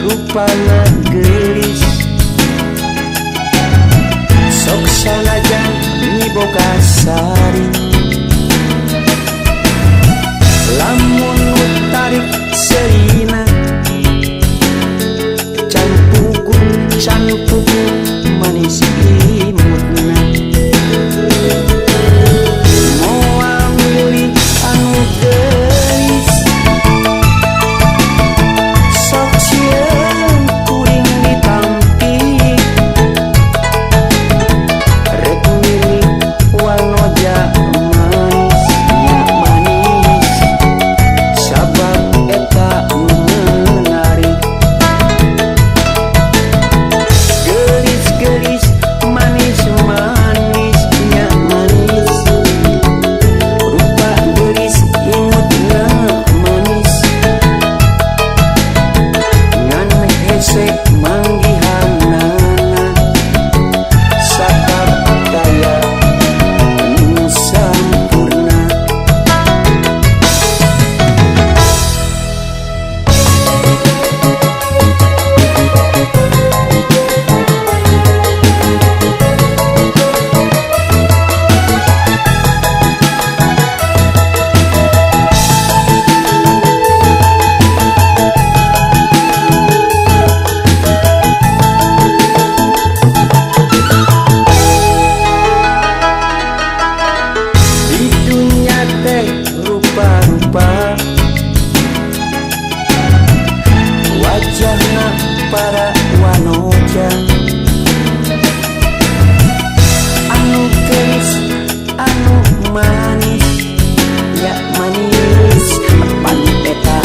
rupana geulis sok sanajan miboga sari lamun nu tarik seurina can pugu manis imutna moal milih anu geulis sok sieun kuring ditampi rek milih wanoja manis nya manis sabab eta menarik geulis manis manis nya manis rupa geulis imutna manis ngan hese manggihanana sakap daya nu sampurna di dunia teh rupa-rupa wajahna para wanoja anu geulis anu manis ya manis pan eta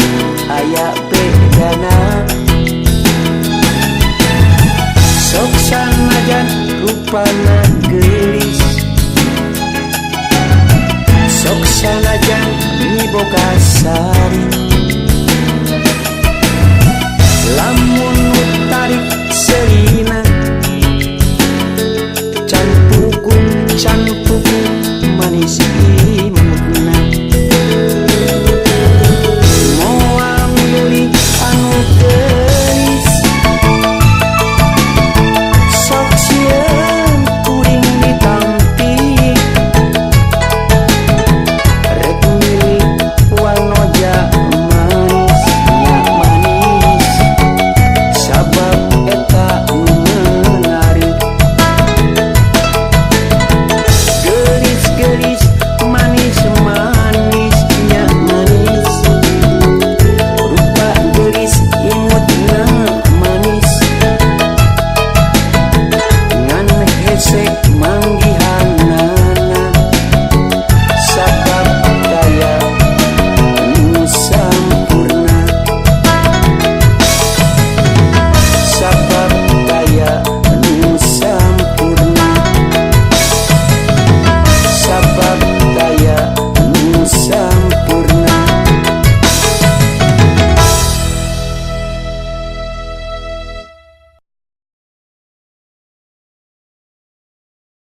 aya bedana sok sanajan rupana geulis sok sanajan miboga sari